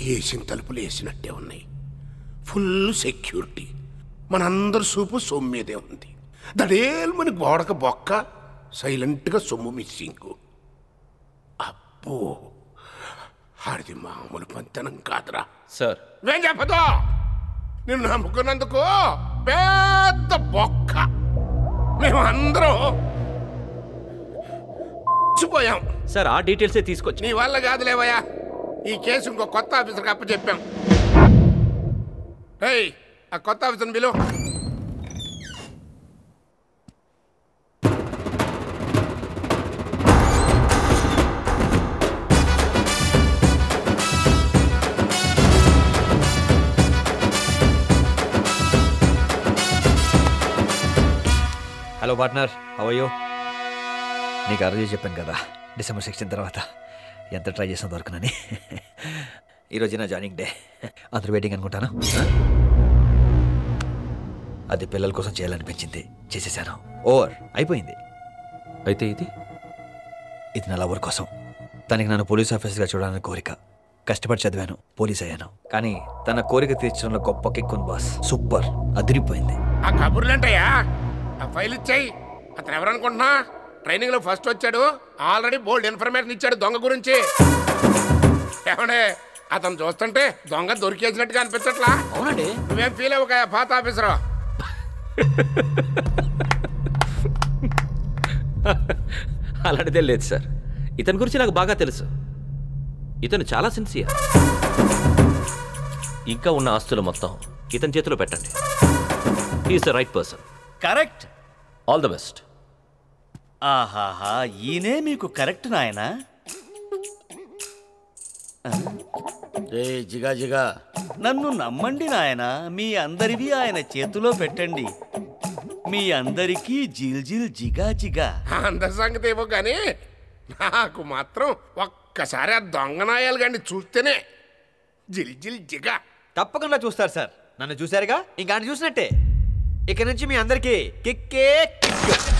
వేసిన తలుపులు వేసినట్టే ఉన్నాయి. Full security. మనందరి సూపు సొమ్ము మీదే ఉంది. దడేల్మని గోడక బొక్క, సైలెంట్గా సొమ్ము మిస్సింగు. అబ్బో, ఆడిది మామూలు పంతనం కాదురా సార్. ఏం చెప్పదు, నిన్ను నమ్ముకున్నందుకు పెద్ద బొక్క. మేము అందరం పోయాం సార్. ఆ డీటెయిల్సే తీసుకొచ్చి. నీ వల్ల కాదులేవయ్యా, ఈ కేసు ఇంకో కొత్త ఆఫీసర్కి అప్పచెప్పాం. రేయ్, ఆ కొత్త ఆఫీసర్ని పిలువు. Hello partner, how are you? నీకు ఆ రోజు చెప్పాను కదా, December 16 తర్వాత ఎంత ట్రై చేసినా దొరకనని. ఈరోజు నా జాయినింగ్ డే. అందరూ వెయిటింగ్ అనుకుంటాను. అది పిల్లల కోసం చేయాలనిపించింది, చేసేసాను. ఓవర్ అయిపోయింది. అయితే ఇది నా లవర్ కోసం. తనకి నన్ను పోలీస్ ఆఫీసర్గా చూడాలని కోరిక. కష్టపడి చదివాను, పోలీస్ అయ్యాను. కానీ తన కోరిక తీర్చడంలో గొప్ప కిక్కున్ బాస్. సూపర్, అదిరిపోయింది. ఆ కబుర్లేంటయ్యా, ఆ ఫైల్ ఇచ్చాయి. అతను ఎవరనుకుంటున్నా, ట్రైనింగ్ లో ఫస్ట్ వచ్చాడు. ఆల్రెడీ బోల్డ్ ఇన్ఫర్మేషన్ ఇచ్చాడు దొంగ గురించి. ఏమండే, అతను చూస్తుంటే దొంగ దొరికేసినట్టుగా అనిపించట్లా? అవునండి. నువ్వేం ఫీల్ అవ్వక పాత ఆఫీసరు. అలాంటిదే లేదు సార్. ఇతని గురించి నాకు బాగా తెలుసు. ఇతను చాలా సిన్సియర్. ఇంకా ఉన్న ఆస్తులు మొత్తం ఇతని చేతిలో పెట్టండి. He is the right person. Correct. All the best. ఆహాహా, ఈయనే మీకు కరెక్ట్ నాయనా. రే జిగా జిగా, నన్ను నమ్మండి నాయనా. మీ అందరివి ఆయన చేతిలో పెట్టండి. మీ అందరికీ జిల్ జిల్ జిగా జిగా. అందరి సంగతి ఏమో కానీ నాకు మాత్రం ఒక్కసారి ఆ దొంగ నాయాలు కానీ చూస్తేనే జిల్ జిల్ జిగా. తప్పకుండా చూస్తారు సార్. నన్ను చూశారుగా, ఇంకా చూసినట్టే. ఇక నుంచి మీ అందరికీ కిక్కే కిక్.